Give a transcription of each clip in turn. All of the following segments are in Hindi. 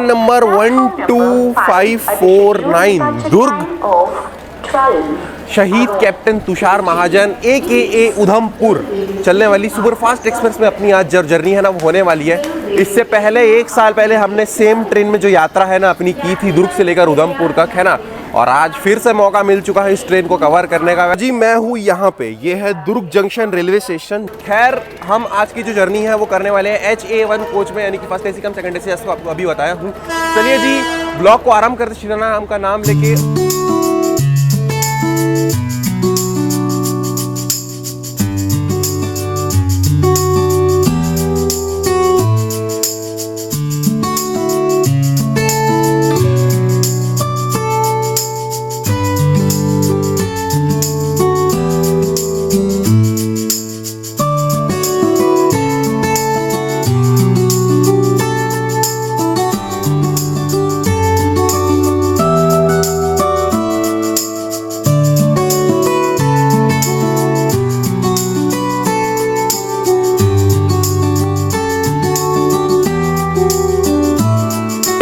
नंबर 12549 दुर्ग, शहीद कैप्टन तुषार महाजन AKA उधमपुर चलने वाली सुपरफास्ट एक्सप्रेस में अपनी आज जर्नी है ना वो होने वाली है। इससे पहले 1 साल पहले हमने सेम ट्रेन में जो यात्रा है ना अपनी की थी दुर्ग से लेकर उधमपुर तक, है ना, और आज फिर से मौका मिल चुका है इस ट्रेन को कवर करने का। जी मैं हूँ यहाँ पे, ये है दुर्ग जंक्शन रेलवे स्टेशन। खैर हम आज की जो जर्नी है वो करने वाले हैं HA1 कोच में, यानी कि फर्स्ट AC कम सेकंड AC, जैसे आपको अभी बताया हूँ। चलिए जी ब्लॉग को आराम करते श्री राम का नाम लेके।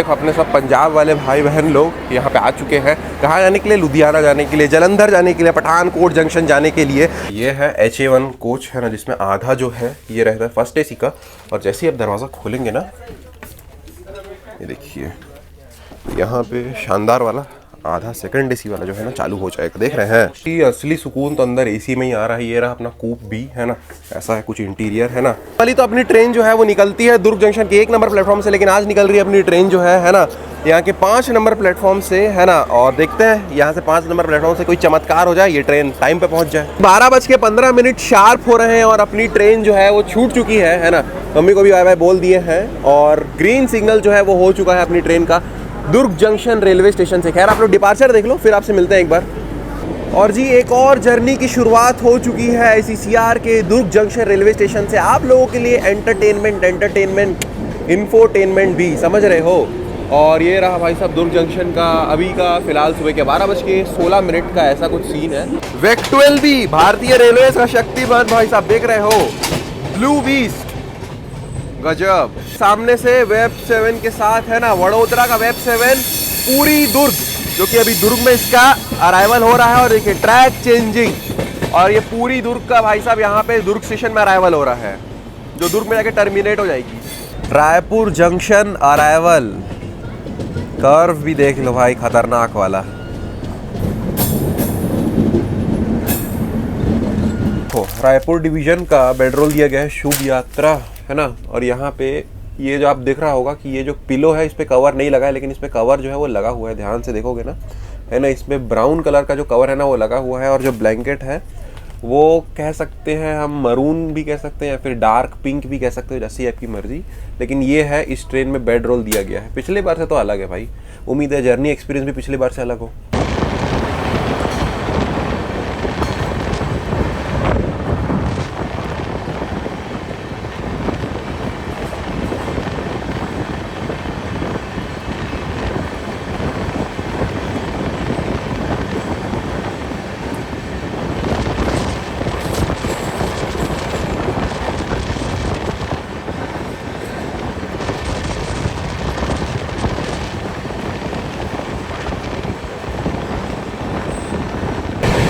अपने सब पंजाब वाले भाई बहन लोग यहाँ पे आ चुके हैं। कहाँ जाने के लिए? लुधियाना जाने के लिए, जलंधर जाने के लिए, पठानकोट जंक्शन जाने के लिए। ये है HA1 कोच है ना, जिसमें आधा जो है ये रहता है फर्स्ट AC का, और जैसे ही आप दरवाज़ा खोलेंगे ना ये देखिए यहाँ पे शानदार वाला आधा सेकंड AC वाला जो है ना चालू हो जाएगा। देख रहे हैं कि असली सुकून तो अंदर AC में ही आ रहा है। ये रहा अपना कूप भी, है ना, ऐसा है कुछ इंटीरियर, है ना। वाली तो अपनी ट्रेन जो है वो निकलती है दुर्ग जंक्शन के 1 नंबर प्लेटफॉर्म से, लेकिन आज निकल रही है अपनी ट्रेन जो है ना यहाँ के 5 नंबर प्लेटफॉर्म से, है ना। और देखते हैं यहाँ से 5 नंबर प्लेटफॉर्म से कोई चमत्कार हो जाए, ये ट्रेन टाइम पे पहुँच जाए। 12:15 शार्प हो रहे हैं और अपनी ट्रेन जो है वो छूट चुकी है ना। मम्मी को भी बाय बाय बोल दिए हैं और ग्रीन सिग्नल जो है वो हो चुका है अपनी ट्रेन का दुर्ग जंक्शन रेलवे स्टेशन से। खैर आप लोग डिपार्चर देख लो, फिर आपसे मिलते हैं एक बार। और जी एक और जर्नी की शुरुआत हो चुकी है ICCR के दुर्ग जंक्शन रेलवे स्टेशन से। आप लोगों के लिए एंटरटेनमेंट इंफोटेनमेंट भी, समझ रहे हो। और ये रहा भाई साहब दुर्ग जंक्शन का अभी का फिलहाल सुबह के 12:16 का ऐसा कुछ सीन है। वेक 12 भी भारतीय रेलवे का शक्तिमान भाई साहब, देख रहे हो, ब्लू बीस्ट, गजब। सामने से वेब 7 के साथ है ना वडोदरा का वेब 7 पूरी दुर्ग, जो कि अभी दुर्ग में इसका अराइवल हो रहा है। और देखिए ट्रैक चेंजिंग, और ये पूरी दुर्ग का भाई साहब यहाँ पे दुर्ग स्टेशन में अराइवल हो रहा है, जो दुर्ग में जाके टर्मिनेट हो जाएगी। रायपुर जंक्शन अराइवल, कर्व भी देख लो भाई, खतरनाक वाला। रायपुर डिवीजन का बेडरोल दिया गया है शुभ यात्रा, है ना। और यहाँ पे ये जो आप देख रहा होगा कि ये जो पिलो है इस पे कवर नहीं लगा है, लेकिन इस पे कवर जो है वो लगा हुआ है। ध्यान से देखोगे ना, है ना, इसमें ब्राउन कलर का जो कवर है ना वो लगा हुआ है। और जो ब्लैंकेट है वो कह सकते हैं हम मरून भी कह सकते हैं या फिर डार्क पिंक भी कह सकते हो, जैसी आपकी मर्जी। लेकिन ये है इस ट्रेन में बेड रोल दिया गया है। पिछले बार से तो अलग है भाई, उम्मीद है जर्नी एक्सपीरियंस भी पिछली बार से अलग हो।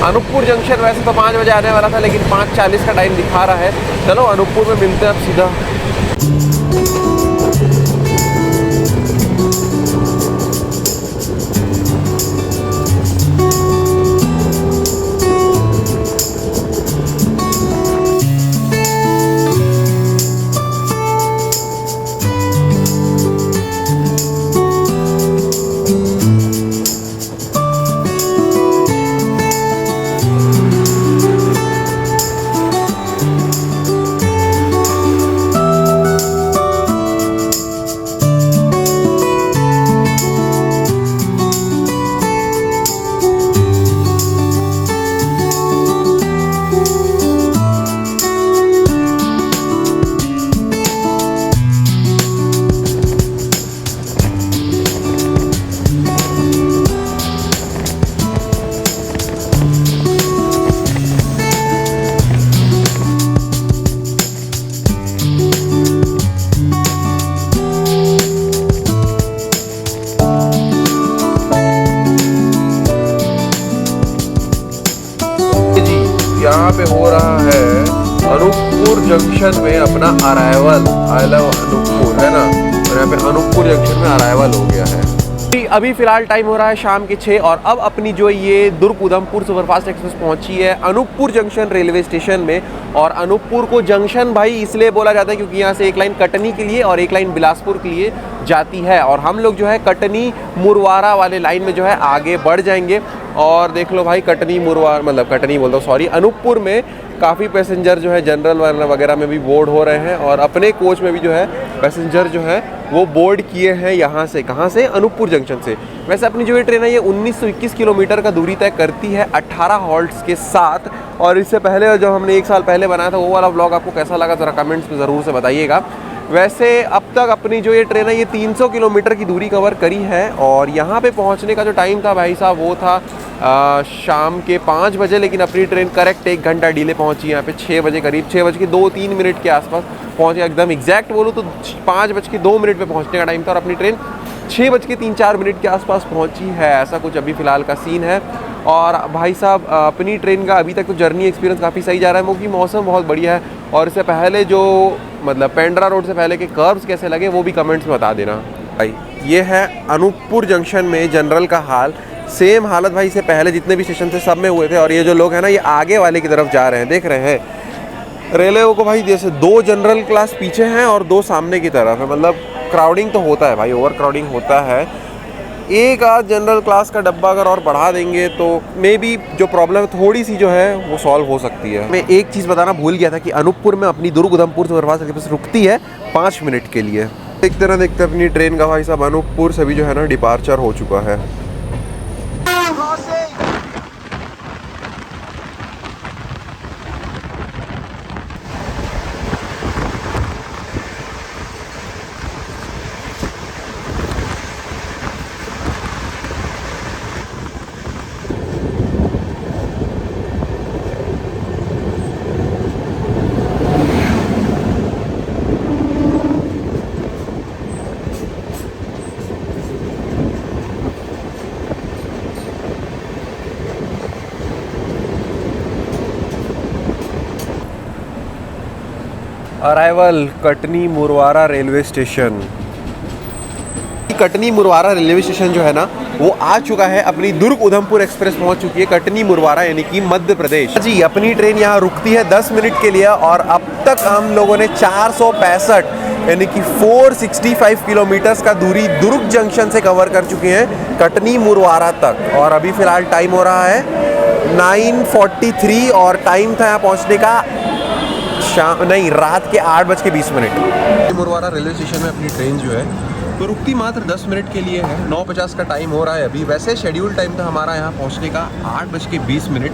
अनूपपुर जंक्शन वैसे तो 5 बजे आने वाला था, लेकिन 5:40 का टाइम दिखा रहा है। चलो अनूपपुर में मिलते हैं अब सीधा। जंक्शन में अपना अराइवल, आई लव अनूपपुर, है ना। और यहाँ पे अनूपपुर जंक्शन में अराइवल हो गया है। अभी फिलहाल टाइम हो रहा है शाम के 6 और अब अपनी जो ये दुर्ग उधमपुर सुपरफास्ट एक्सप्रेस पहुंची है अनूपपुर जंक्शन रेलवे स्टेशन में। और अनूपपुर को जंक्शन भाई इसलिए बोला जाता है क्योंकि यहाँ से एक लाइन कटनी के लिए और एक लाइन बिलासपुर के लिए जाती है। और हम लोग जो है कटनी मुरवारा वाले लाइन में जो है आगे बढ़ जाएंगे। और देख लो भाई कटनी मुरवारा, मतलब कटनी बोलता हूँ सॉरी, अनूपपुर में काफ़ी पैसेंजर जो है जनरल वगैरह में भी बोर्ड हो रहे हैं। और अपने कोच में भी जो है पैसेंजर जो है वो बोर्ड किए हैं यहाँ से, कहाँ से, अनूपपुर जंक्शन से। वैसे अपनी जो ये ट्रेन है ये 1921 किलोमीटर का दूरी तय करती है 18 हॉल्ट्स के साथ। और इससे पहले जो हमने 1 साल पहले बनाया था वो वाला व्लॉग आपको कैसा लगा ज़रा कमेंट्स में ज़रूर से बताइएगा। वैसे अब तक अपनी जो ये ट्रेन है ये 300 किलोमीटर की दूरी कवर करी है। और यहाँ पे पहुँचने का जो टाइम था भाई साहब वो था शाम के 5 बजे, लेकिन अपनी ट्रेन करेक्ट 1 घंटा डिले पहुँची यहाँ पे 6 बजे करीब, 6:02-3 के आसपास पहुँचे। एकदम एग्जैक्ट बोलूँ तो 5:02 पे पहुँचने का टाइम था और अपनी ट्रेन 6:03-4 के आसपास पहुँची है। ऐसा कुछ अभी फ़िलहाल का सीन है। और भाई साहब अपनी ट्रेन का अभी तक तो जर्नी एक्सपीरियंस काफ़ी सही जा रहा है क्योंकि मौसम बहुत बढ़िया है। और इससे पहले जो मतलब पेंड्रा रोड से पहले के कर्व्स कैसे लगे वो भी कमेंट्स में बता देना भाई। ये है अनूपपुर जंक्शन में जनरल का हाल। सेम हालत भाई से पहले जितने भी स्टेशन थे सब में हुए थे। और ये जो लोग हैं ना ये आगे वाले की तरफ जा रहे हैं, देख रहे हैं रेलवे को भाई। जैसे 2 जनरल क्लास पीछे हैं और 2 सामने की तरफ है, मतलब क्राउडिंग तो होता है भाई, ओवर क्राउडिंग होता है। एक आध जनरल क्लास का डब्बा अगर और बढ़ा देंगे तो मे बी जो प्रॉब्लम थोड़ी सी जो है वो सॉल्व हो सकती है। मैं एक चीज़ बताना भूल गया था कि अनूपपुर में अपनी दुर्ग उधमपुर सुपरफास्ट एक्सप्रेस रुकती है 5 मिनट के लिए। देखते ना देखते अपनी ट्रेन का भाई साहब अनूपपुर से भी जो है ना डिपार्चर हो चुका है। Arrival Katni Murwara railway station. Katni Murwara railway station जो है ना वो आ चुका है। अपनी दुर्ग उधमपुर एक्सप्रेस पहुंच चुकी है कटनी मुरवारा यानी कि मध्य प्रदेश। जी अपनी ट्रेन यहाँ रुकती है 10 मिनट के लिए और अब तक हम लोगों ने 465 यानी कि 465 किलोमीटर्स का दूरी दुर्ग जंक्शन से कवर कर चुके हैं कटनी मुरवारा तक। और अभी फ़िलहाल टाइम हो रहा है 9:43 और टाइम था यहाँ पहुँचने का रात के 8:20। मुरवारा रेलवे स्टेशन में अपनी ट्रेन जो है तो रुकती मात्र 10 मिनट के लिए है। 9:50 का टाइम हो रहा है अभी। वैसे शेड्यूल टाइम था हमारा यहाँ पहुँचने का 8:20।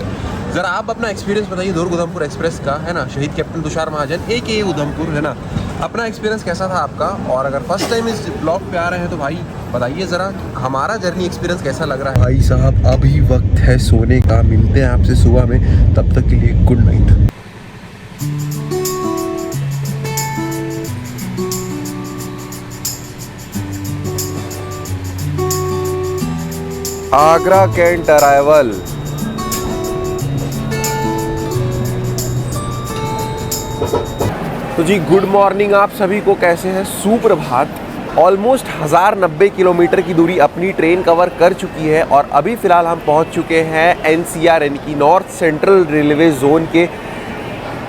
ज़रा आप अपना एक्सपीरियंस बताइए दुर्ग उधमपुर एक्सप्रेस का, है ना। शहीद कैप्टन तुषार महाजन AKA उधमपुर, है ना। अपना एक्सपीरियंस कैसा था आपका? और अगर फर्स्ट टाइम इस ब्लॉग पे आ रहे हैं तो भाई बताइए ज़रा हमारा जर्नी एक्सपीरियंस कैसा लग रहा है। भाई साहब अभी वक्त है सोने का, मिलते हैं आपसे सुबह में, तब तक के लिए good night. Agra cantt arrival. तो जी गुड मॉर्निंग आप सभी को, कैसे हैं? सुप्रभात। ऑलमोस्ट 1090 किलोमीटर की दूरी अपनी ट्रेन कवर कर चुकी है और अभी फ़िलहाल हम पहुंच चुके हैं NCR यानी कि नॉर्थ सेंट्रल रेलवे जोन के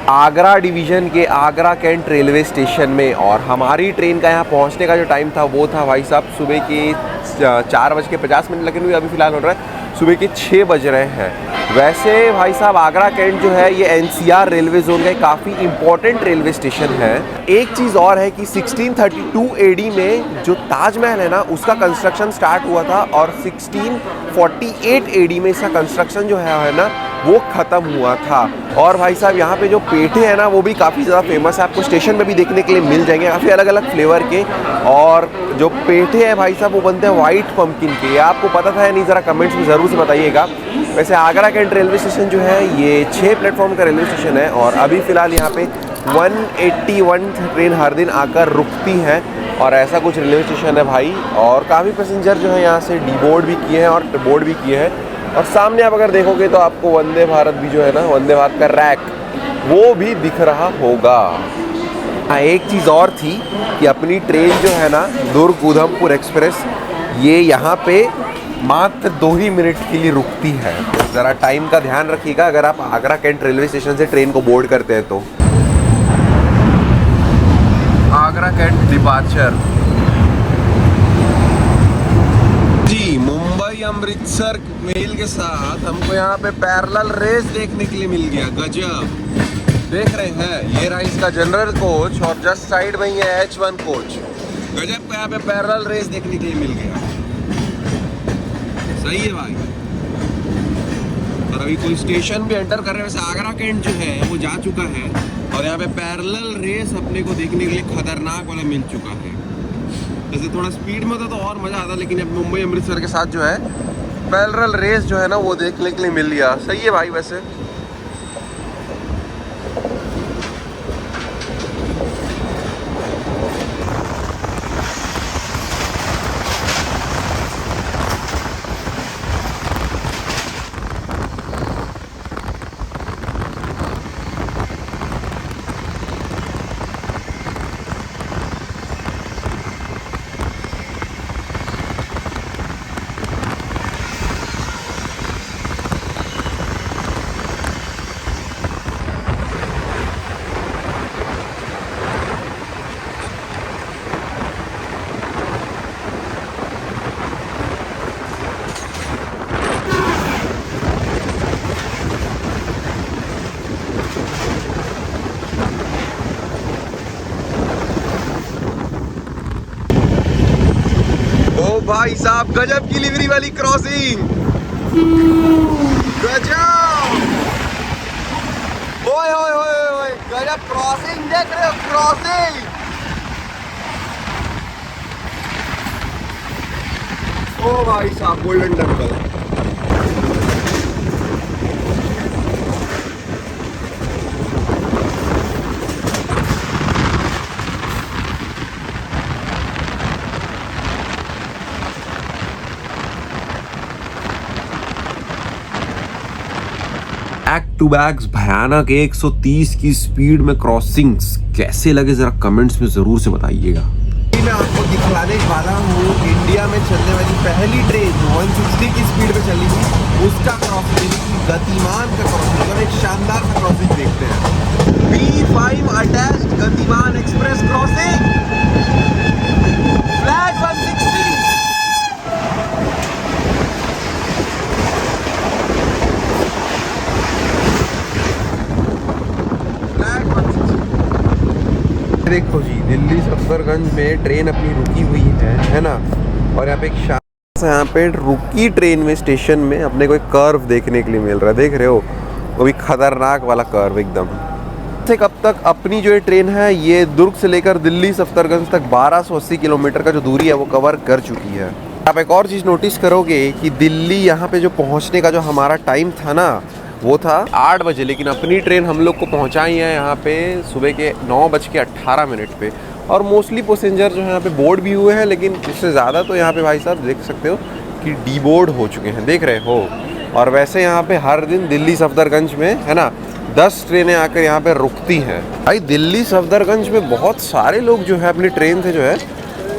आगरा डिवीज़न के आगरा कैंट रेलवे स्टेशन में। और हमारी ट्रेन का यहाँ पहुँचने का जो टाइम था वो था भाई साहब सुबह के 4:50, लेकिन अभी फ़िलहाल हो रहा है सुबह के 6 बज रहे हैं। वैसे भाई साहब आगरा कैंट जो है ये NCR रेलवे जोन का काफ़ी इम्पोर्टेंट रेलवे स्टेशन है। एक चीज़ और है कि 1632 AD में जो ताजमहल है ना उसका कंस्ट्रक्शन स्टार्ट हुआ था और 1648 AD में इसका कंस्ट्रक्शन जो है ना वो ख़त्म हुआ था। और भाई साहब यहाँ पे जो पेठे हैं ना वो भी काफ़ी ज़्यादा फेमस है, आपको स्टेशन पे भी देखने के लिए मिल जाएंगे काफ़ी अलग अलग फ्लेवर के। और जो पेठे हैं भाई साहब वो बनते हैं वाइट पम्पकिन के। आपको पता था या नहीं, ज़रा कमेंट्स में ज़रूर से बताइएगा। वैसे आगरा कैंट रेलवे स्टेशन जो है ये 6 प्लेटफॉर्म का रेलवे स्टेशन है और अभी फ़िलहाल यहाँ पे 181 ट्रेन हर दिन आकर रुकती हैं और ऐसा कुछ रेलवे स्टेशन है भाई। और काफ़ी पैसेंजर जो है यहाँ से डीबोर्ड भी किए हैं और बोर्ड भी किए हैं। और सामने आप अगर देखोगे तो आपको वंदे भारत भी जो है ना, वंदे भारत का रैक वो भी दिख रहा होगा। हाँ, एक चीज़ और थी कि अपनी ट्रेन जो है ना दुर्ग उधमपुर एक्सप्रेस, ये यहाँ पे मात्र 2 ही मिनट के लिए रुकती है। ज़रा टाइम का ध्यान रखिएगा अगर आप आगरा कैंट रेलवे स्टेशन से ट्रेन को बोर्ड करते हैं तो। आगरा कैंट डिपार्चर जी। मुंबई अमृतसर मेल के साथ हमको यहाँ पे पैरेलल रेस देखने के लिए मिल गया। गजब, देख रहे हैं ये रहा इसका जनरल कोच और जस्ट साइड में ही है H1 कोच। गजब को यहाँ पे पैरेलल रेस देखने के लिए मिल गया। सही है भाई। और अभी कोई स्टेशन भी एंटर कर रहे हैं। वैसे आगरा कैंट जो है वो जा चुका है और यहाँ पे पैरेलल रेस अपने को देखने के लिए खतरनाक वाला मिल चुका है। वैसे थोड़ा स्पीड में होता तो और मज़ा आता, लेकिन अब मुंबई अमृतसर के साथ जो है पैरेलल रेस जो है ना वो देखने के लिए मिल गया। सही है भाई। वैसे भाई साहब गजब की लिवरी वाली क्रॉसिंग। गजब, ओए ओए ओए ओए, गजब क्रॉसिंग देख रहे हो, क्रॉसिंग। ओ भाई साहब golden temple. Back to backs भयानक 130 की स्पीड में क्रॉसिंग्स कैसे लगे जरा कमेंट्स में जरूर से बताइएगा। मैं आपको दिखलाने वाला हूँ इंडिया में चलने वाली पहली ट्रेन 160 की स्पीड में चली थी, उसका क्रॉसिंग, गतिमान का क्रॉसिंग। और एक शानदार सा क्रॉसिंग देखते हैं। B5 अटैच्ड गतिमान एक्सप्रेस क्रॉसिंग, फ्लैट 160। देखो जी, दिल्ली सफदरगंज में ट्रेन अपनी रुकी हुई है ना। और यहाँ पे एक यहाँ पे रुकी ट्रेन में स्टेशन में अपने को एक कर्व देखने के लिए मिल रहा है। देख रहे हो, वो भी खतरनाक वाला कर्व एकदम। से कब तक अपनी जो ये ट्रेन है ये दुर्ग से लेकर दिल्ली सफदरगंज तक 1280 किलोमीटर का जो दूरी है वो कवर कर चुकी है। आप एक और चीज़ नोटिस करोगे कि दिल्ली यहाँ पे जो पहुँचने का जो हमारा टाइम था ना वो था 8 बजे, लेकिन अपनी ट्रेन हम लोग को पहुंचाई है यहाँ पे सुबह के 9:18 पे। और मोस्टली पैसेंजर जो है यहाँ पे बोर्ड भी हुए हैं, लेकिन इससे ज़्यादा तो यहाँ पे भाई साहब देख सकते हो कि डी बोर्ड हो चुके हैं, देख रहे हो। और वैसे यहाँ पे हर दिन दिल्ली सफदरगंज में है ना 10 ट्रेनें आकर यहाँ पे रुकती हैं। भाई दिल्ली सफदरगंज में बहुत सारे लोग जो है अपनी ट्रेन से जो है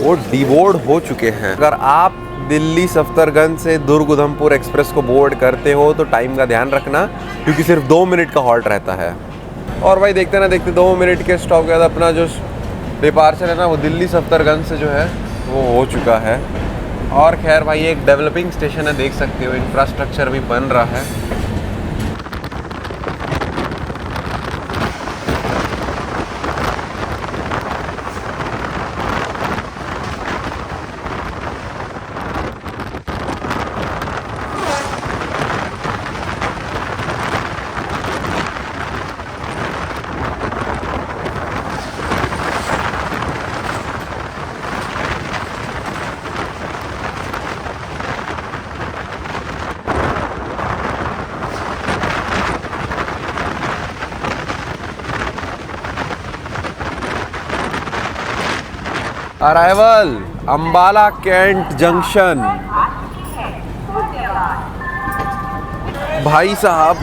वो डी बोर्ड हो चुके हैं। अगर आप दिल्ली सफदरगंज से दुर्ग उधमपुर एक्सप्रेस को बोर्ड करते हो तो टाइम का ध्यान रखना, क्योंकि सिर्फ 2 मिनट का हॉल्ट रहता है। और भाई देखते ना देखते 2 मिनट के स्टॉप के बाद अपना जो डिपार्चर है ना वो दिल्ली सफदरगंज से जो है वो हो चुका है। और खैर भाई एक डेवलपिंग स्टेशन है, देख सकते हो इंफ्रास्ट्रक्चर भी बन रहा है। Arrival Ambala cantt junction. भाई साहब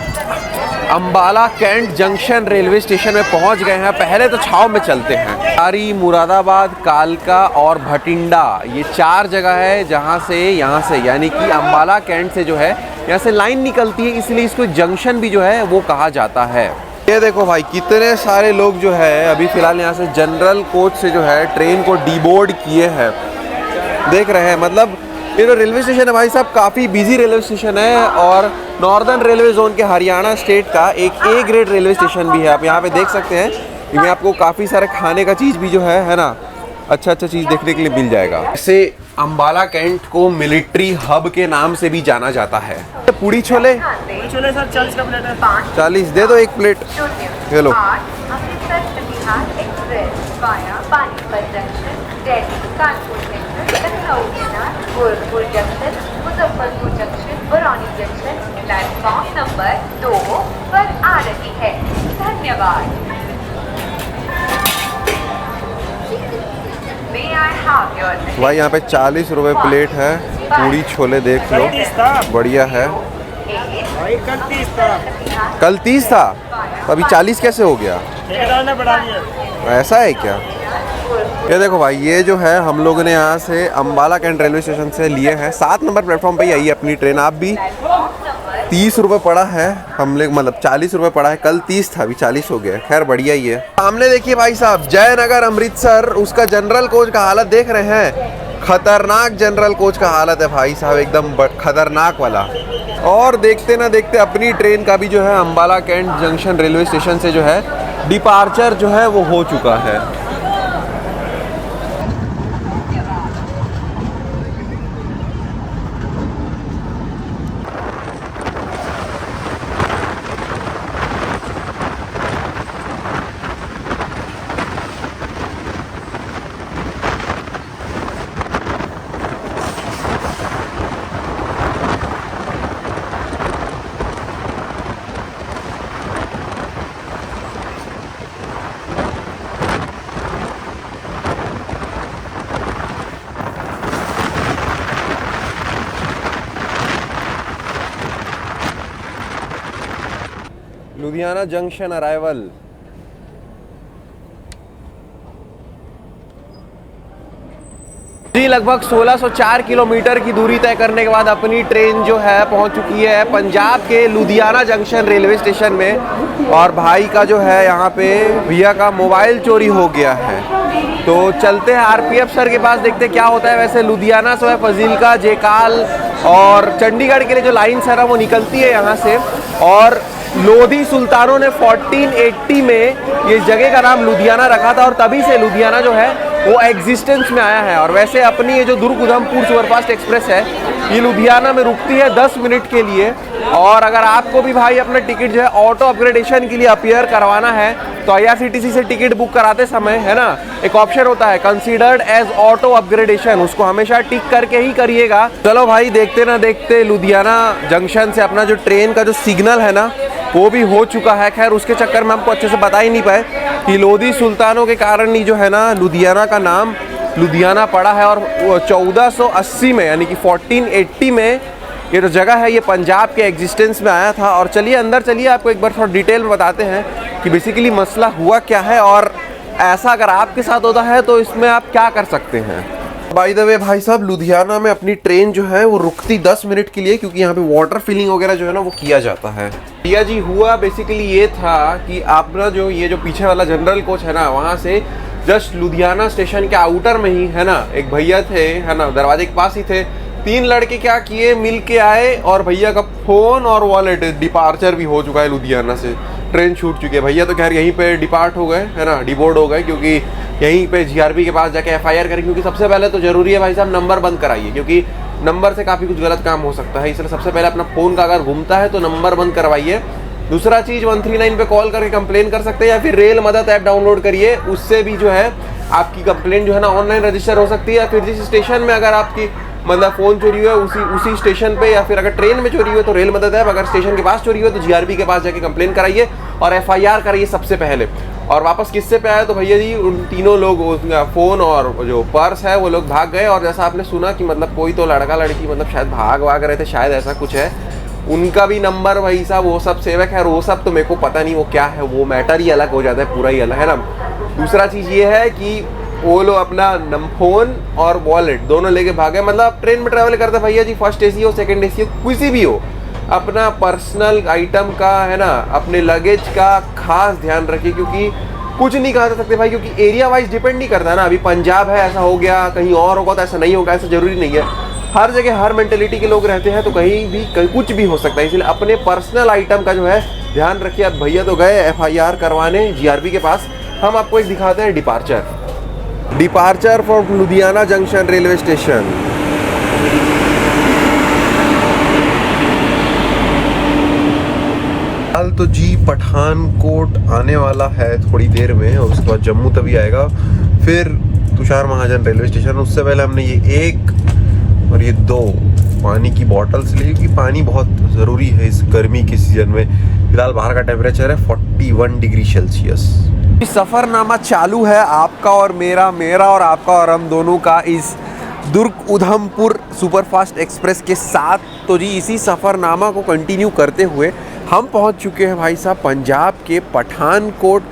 Ambala cantt junction railway station में पहुंच गए हैं। पहले तो छाव में चलते हैं। आरी, मुरादाबाद, कालका और भटिंडा, ये 4 जगह है जहां से यहाँ से यानी कि अंबाला कैंट से जो है यहाँ से लाइन निकलती है, इसलिए इसको जंक्शन भी जो है वो कहा जाता है। ये देखो भाई कितने सारे लोग जो है अभी फ़िलहाल यहाँ से जनरल कोच से जो है ट्रेन को डीबोर्ड किए हैं, देख रहे हैं। मतलब ये जो रेलवे स्टेशन है भाई साहब काफ़ी बिजी रेलवे स्टेशन है और नॉर्दर्न रेलवे जोन के हरियाणा स्टेट का एक ए ग्रेड रेलवे स्टेशन भी है। आप यहाँ पे देख सकते हैं, इसमें आपको काफ़ी सारे खाने का चीज़ भी जो है ना, अच्छा चीज़ देखने के लिए मिल जाएगा। ऐसे अंबाला कैंट को मिलिट्री हब के नाम से भी जाना जाता है। पूड़ी छोले सर 40 का प्लेट है। 40 दे दो, 1 plate. Hello Gorakhpur junction, Muzaffarpur junction, Barauni junction platform number 2 पर आ रही है। धन्यवाद। भाई यहाँ पे 40 रुपए प्लेट है। पूड़ी छोले देख लो, बढ़िया है। कल 30 था, तो अभी 40 कैसे हो गया? ऐसा है क्या? ये देखो भाई, ये जो है हम लोगों ने यहाँ से अंबाला कैंट रेलवे स्टेशन से लिए हैं। 7 नंबर प्लेटफॉर्म पे ही आई है अपनी ट्रेन। आप भी 30 रुपये पड़ा है, हम लोग मतलब 40 रुपये पड़ा है। कल 30 था, अभी 40 हो गया। खैर बढ़िया ही है। सामने देखिए भाई साहब, जयनगर अमृतसर, उसका जनरल कोच का हालत देख रहे हैं। खतरनाक जनरल कोच का हालत है भाई साहब, एकदम खतरनाक वाला। और देखते ना देखते अपनी ट्रेन का भी जो है Ambala cantt junction railway station से जो है डिपार्चर जो है वो हो चुका है। Ludhiana junction arrival. जी लगभग 1604 किलोमीटर की दूरी तय करने के बाद अपनी ट्रेन जो है पहुंच चुकी है पंजाब के लुधियाना जंक्शन रेलवे स्टेशन में। और भाई का जो है यहाँ पे भैया का मोबाइल चोरी हो गया है, तो चलते हैं आरपीएफ सर के पास, देखते क्या होता है। वैसे लुधियाना से फजीलका, जेकाल और चंडीगढ़ के लिए जो लाइन है ना वो निकलती है यहाँ से। और लोधी सुल्तानों ने 1480 में ये जगह का नाम लुधियाना रखा था और तभी से लुधियाना जो है वो एग्जिस्टेंस में आया है। और वैसे अपनी ये जो दुर्ग उधमपुर सुपरफास्ट एक्सप्रेस है ये लुधियाना में रुकती है 10 मिनट के लिए। और अगर आपको भी भाई अपना टिकट जो है ऑटो अपग्रेडेशन के लिए अपीयर करवाना है तो IRCTC से टिकट बुक कराते समय है ना एक ऑप्शन होता है कंसीडर्ड एज ऑटो अपग्रेडेशन, उसको हमेशा टिक करके ही करिएगा। चलो भाई देखते ना देखते लुधियाना जंक्शन से अपना जो ट्रेन का जो सिग्नल है ना वो भी हो चुका है। खैर उसके चक्कर में हमको अच्छे से बता ही नहीं पाए कि लोधी सुल्तानों के कारण ही जो है ना लुधियाना का नाम लुधियाना पड़ा है। और 1480 में यानी कि 1480 में ये जो जगह है ये पंजाब के एग्जिस्टेंस में आया था। और चलिए अंदर चलिए, आपको एक बार थोड़ा डिटेल में बताते हैं कि बेसिकली मसला हुआ क्या है और ऐसा अगर आपके साथ होता है तो इसमें आप क्या कर सकते हैं। बाय द वे भाई साहब, लुधियाना में अपनी ट्रेन जो है वो रुकती 10 मिनट के लिए, क्योंकि यहाँ पे वाटर फिलिंग वगैरह जो है ना वो किया जाता है। भैया जी हुआ बेसिकली ये था कि आपका जो ये जो पीछे वाला जनरल कोच है ना वहाँ से जस्ट लुधियाना स्टेशन के आउटर में ही है ना एक भैया थे है ना, दरवाजे के पास ही थे। 3 लड़के क्या किए, मिल के आए और भैया का फोन और वॉलेट डिपार्चर भी हो चुका है लुधियाना से। ट्रेन छूट चुकी है। भैया तो खैर यहीं पे डिपार्ट हो गए है ना, डिबोर्ड हो गए, क्योंकि यहीं पे GRP के पास जाके FIR करें। क्योंकि सबसे पहले तो जरूरी है भाई साहब नंबर बंद कराइए, क्योंकि नंबर से काफ़ी कुछ गलत काम हो सकता है। इसलिए सबसे पहले अपना फ़ोन का अगर घूमता है तो नंबर बंद करवाइए। दूसरा चीज़ 139 पे कॉल करके कंप्लेन कर सकते हैं, या फिर रेल मदद ऐप डाउनलोड करिए, उससे भी जो है आपकी कंप्लेन जो है ना ऑनलाइन रजिस्टर हो सकती है। या फिर जिस स्टेशन में अगर आपकी मतलब फ़ोन चोरी हुआ है उसी स्टेशन पे, या फिर अगर ट्रेन में चोरी हुई तो रेल मदद ऐप, अगर स्टेशन के पास चोरी हुआ तो GRP के पास जाके कंप्लेन कराइए और FIR कराइए सबसे पहले। और वापस किससे पे आया तो भैया जी उन तीनों लोग फ़ोन और जो पर्स है वो लोग भाग गए। और जैसा आपने सुना कि मतलब कोई तो लड़का लड़की मतलब शायद भाग रहे थे, शायद ऐसा कुछ है। उनका भी नंबर भाई साहब वो सब सेव है। खैर वो सब तो मेरे को पता नहीं वो क्या है, वो मैटर ही अलग हो जाता है, पूरा ही अलग है ना। दूसरा चीज़ ये है कि वो लोग अपना फ़ोन और वॉलेट दोनों लेके भागे। मतलब ट्रेन में ट्रैवल करते भैया जी, फर्स्ट एसी हो सेकंड एसी हो किसी भी हो, अपना पर्सनल आइटम का है ना, अपने लगेज का खास ध्यान रखिए, क्योंकि कुछ नहीं कहा जा सकते भाई, क्योंकि एरिया वाइज डिपेंड नहीं करता ना। अभी पंजाब है ऐसा हो गया, कहीं और होगा तो ऐसा नहीं होगा, ऐसा जरूरी नहीं है। हर जगह हर मेंटेलिटी के लोग रहते हैं, तो कहीं कुछ भी हो सकता है। इसलिए अपने पर्सनल आइटम का जो है ध्यान रखिए। अब भैया तो गए FIR करवाने GRP के पास, हम आपको एक दिखाते हैं departure from Ludhiana junction railway station. हाल तो जी पठानकोट आने वाला है थोड़ी देर में, और उसके बाद जम्मू तभी आएगा, फिर तुषार महाजन रेलवे स्टेशन। उससे पहले हमने ये 1 और ये 2 पानी की बॉटल्स ली, क्योंकि पानी बहुत ज़रूरी है इस गर्मी के सीज़न में। फिलहाल बाहर का टेम्परेचर है 41 डिग्री सेल्सियस। सफ़रनामा चालू है आपका और मेरा और आपका और हम दोनों का इस दुर्ग उधमपुर सुपरफास्ट एक्सप्रेस के साथ। तो जी इसी सफ़रनामा को कंटिन्यू करते हुए हम पहुंच चुके हैं भाई साहब पंजाब के पठानकोट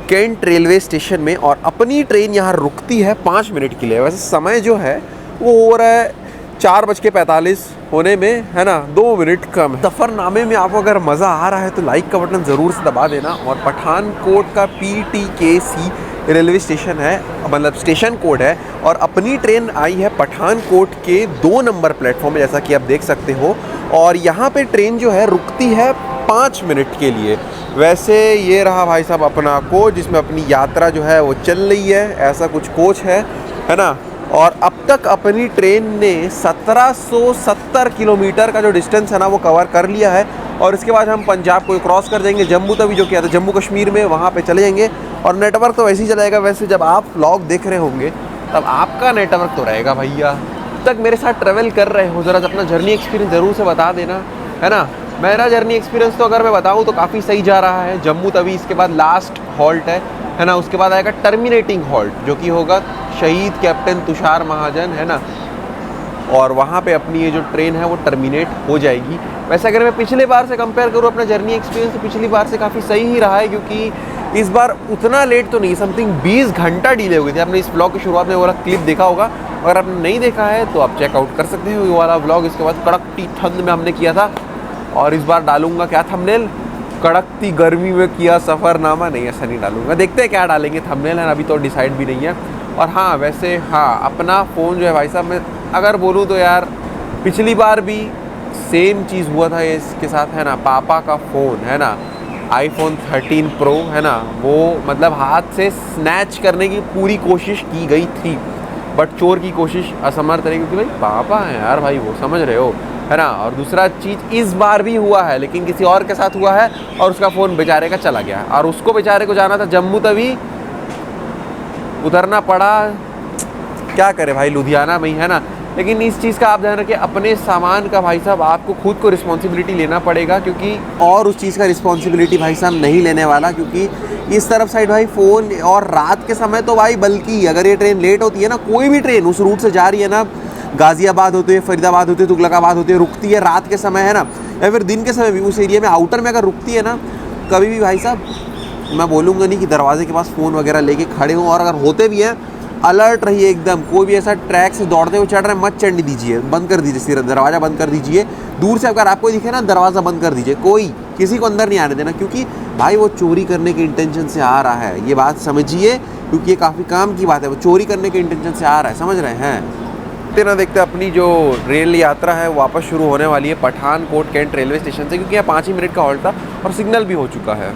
कैंट रेलवे स्टेशन में, और अपनी ट्रेन यहाँ रुकती है 5 मिनट के लिए। वैसे समय जो है वो हो रहा है 4:45 होने में, है ना, 2 मिनट कम है। सफ़रनामे में आपको अगर मज़ा आ रहा है तो लाइक का बटन ज़रूर से दबा देना। और पठानकोट का PTKC रेलवे स्टेशन है, मतलब स्टेशन कोड है, और अपनी ट्रेन आई है पठानकोट के 2 नंबर प्लेटफॉर्म में, जैसा कि आप देख सकते हो। और यहाँ पे ट्रेन जो है रुकती है 5 मिनट के लिए। वैसे ये रहा भाई साहब अपना कोच, जिसमें अपनी यात्रा जो है वो चल रही है, ऐसा कुछ कोच है ना। और अब तक अपनी ट्रेन ने 1770 किलोमीटर का जो डिस्टेंस है ना वो कवर कर लिया है। और इसके बाद हम पंजाब को क्रॉस कर जाएंगे, जम्मू तभी जो किया था जम्मू कश्मीर में, वहाँ पे चले जाएंगे। और नेटवर्क तो वैसे ही चलेगा। वैसे जब आप व्लॉग देख रहे होंगे तब आपका नेटवर्क तो रहेगा भैया। तक मेरे साथ ट्रैवल कर रहे हो, ज़रा अपना जर्नी एक्सपीरियंस ज़रूर से बता देना, है ना। मेरा जर्नी एक्सपीरियंस तो अगर मैं बताऊं तो काफ़ी सही जा रहा है। जम्मू तवी इसके बाद लास्ट हॉल्ट है ना, उसके बाद आएगा टर्मिनेटिंग हॉल्ट, जो कि होगा शहीद कैप्टन तुषार महाजन, है ना। और वहाँ पे अपनी ये जो ट्रेन है वो टर्मिनेट हो जाएगी। वैसे अगर मैं पिछले बार से कंपेयर करूँ अपना जर्नी एक्सपीरियंस, तो पिछली बार से काफ़ी सही ही रहा है, क्योंकि इस बार उतना लेट तो नहीं, समथिंग 20 घंटा डिले हो गई थी। आपने इस ब्लॉग की शुरुआत में वो वाला क्लिप देखा होगा, अगर आपने नहीं देखा है तो आप चेकआउट कर सकते हो ये वाला ब्लॉग। इसके बाद कड़कती ठंड में हमने किया था, और इस बार डालूंगा क्या थंबनेल, कड़कती गर्मी में किया सफ़रनामा। नहीं, ऐसा नहीं डालूंगा, देखते हैं क्या डालेंगे थंबनेल, है अभी तो डिसाइड भी नहीं है। और हाँ वैसे हाँ, अपना फ़ोन जो है भाई साहब, मैं अगर बोलूँ तो यार पिछली बार भी सेम चीज़ हुआ था इसके साथ, है ना। पापा का फ़ोन है ना, iPhone 13 Pro है ना, वो मतलब हाथ से स्नैच करने की पूरी कोशिश की गई थी, बट चोर की कोशिश असमर्थ रही, क्योंकि भाई पापा हैं यार भाई, वो समझ रहे हो, है ना। और दूसरा चीज़ इस बार भी हुआ है, लेकिन किसी और के साथ हुआ है, और उसका फ़ोन बेचारे का चला गया, और उसको बेचारे को जाना था जम्मू तवी, उतरना पड़ा, क्या करे भाई, लुधियाना में ही, है ना। लेकिन इस चीज़ का आप ध्यान रखिए, अपने सामान का भाई साहब आपको खुद को रिस्पॉन्सिबिलिटी लेना पड़ेगा, क्योंकि और उस चीज़ का रिस्पॉन्सिबिलिटी भाई साहब नहीं लेने वाला, क्योंकि इस तरफ साइड भाई फ़ोन, और रात के समय तो भाई, बल्कि अगर ये ट्रेन लेट होती है ना, कोई भी ट्रेन उस रूट से जा रही है ना, गाज़ियाबाद होते हुए, फरीदाबाद होते हुए, तुगलकाबाद होते हुए रुकती है रात के समय, है ना, या फिर दिन के समय भी उस एरिया में आउटर में अगर रुकती है ना, कभी भी भाई साहब मैं बोलूँगा नहीं कि दरवाजे के पास फ़ोन वगैरह लेके खड़े हों, और अगर होते भी हैं अलर्ट रहिए एकदम। कोई भी ऐसा ट्रैक से दौड़ते हुए चढ़ रहे हैं मत चढ़ने दीजिए, बंद कर दीजिए, सिर्फ दरवाज़ा बंद कर दीजिए। दूर से अगर आपको दिखे ना दरवाज़ा बंद कर दीजिए, कोई किसी को अंदर नहीं आने देना, क्योंकि भाई वो चोरी करने के इंटेंशन से आ रहा है, ये बात समझिए, क्योंकि ये काफ़ी काम की बात है, वो चोरी करने के इंटेंशन से आ रहा है, समझ रहे हैं। देखते ना देखते अपनी जो रेल यात्रा है वापस शुरू होने वाली है पठानकोट कैंट रेलवे स्टेशन से, क्योंकि यहाँ 5 ही मिनट का हॉल्ट था और सिग्नल भी हो चुका है।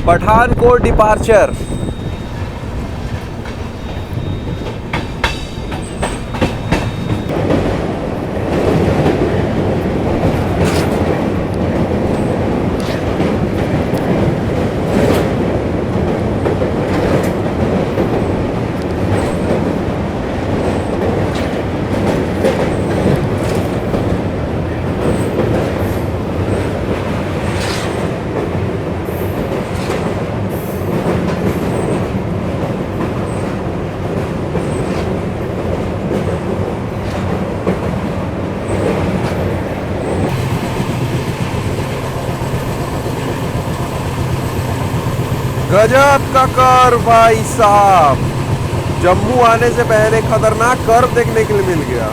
पठानकोट डिपार्चर। गजब का कर्व भाई साहब, जम्मू आने से पहले खतरनाक कर्व देखने के लिए मिल गया।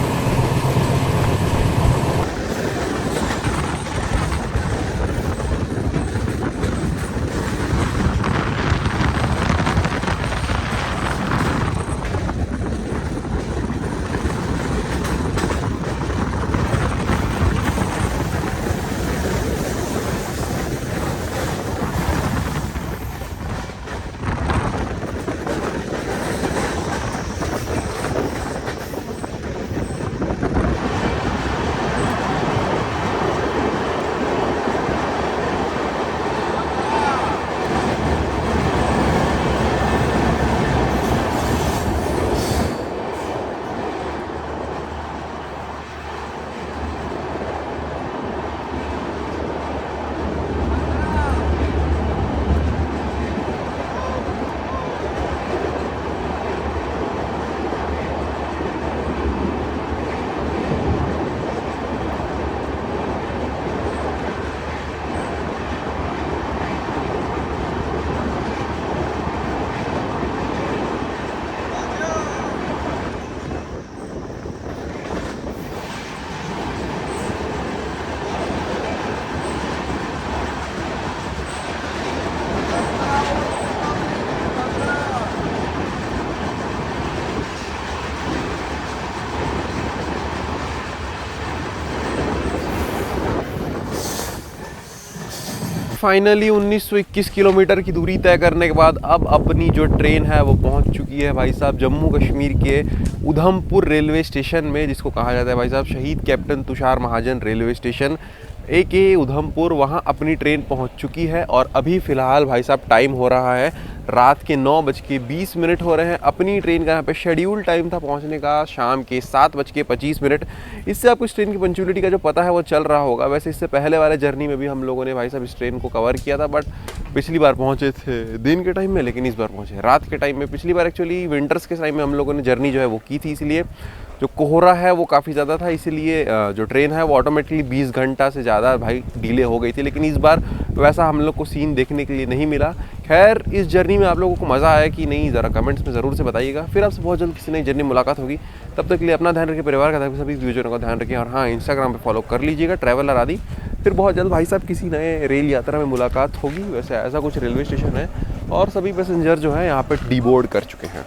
फाइनली 1921 किलोमीटर की दूरी तय करने के बाद अब अपनी जो ट्रेन है वो पहुंच चुकी है भाई साहब जम्मू कश्मीर के उधमपुर रेलवे स्टेशन में, जिसको कहा जाता है भाई साहब शहीद कैप्टन तुषार महाजन रेलवे स्टेशन AK उधमपुर। वहाँ अपनी ट्रेन पहुँच चुकी है और अभी फ़िलहाल भाई साहब टाइम हो रहा है रात के 9:20 हो रहे हैं। अपनी ट्रेन का यहाँ पे शेड्यूल टाइम था पहुँचने का शाम के 7:25। इससे आपको इस ट्रेन की पंक्चुअलिटी का जो पता है वो चल रहा होगा। वैसे इससे पहले वाले जर्नी में भी हम लोगों ने भाई साहब इस ट्रेन को कवर किया था, बट पिछली बार पहुँचे थे दिन के टाइम में, लेकिन इस बार पहुँचे रात के टाइम में। पिछली बार एक्चुअली विंटर्स के टाइम में हम लोगों ने जर्नी जो है वो की थी, इसलिए जो कोहरा है वो काफ़ी ज़्यादा था, इसीलिए जो ट्रेन है वो ऑटोमेटिकली 20 घंटा से ज़्यादा भाई डिले हो गई थी। लेकिन इस बार वैसा हम लोग को सीन देखने के लिए नहीं मिला। खैर इस जर्नी में आप लोगों को मज़ा आया कि नहीं, ज़रा कमेंट्स में ज़रूर से बताइएगा। फिर आपसे बहुत जल्द किसी नई जर्नी मुलाकात होगी। तब तक के लिए अपना ध्यान रखिए, परिवार का सभी व्यूजरों का ध्यान रखिए, और हाँ इंस्टाग्राम पर फॉलो कर लीजिएगा ट्रैवलर आदि। फिर बहुत जल्द भाई साहब किसी नए रेल यात्रा में मुलाकात होगी। वैसे ऐसा कुछ रेलवे स्टेशन है और सभी पैसेंजर जो है यहाँ पर डीबोर्ड कर चुके हैं।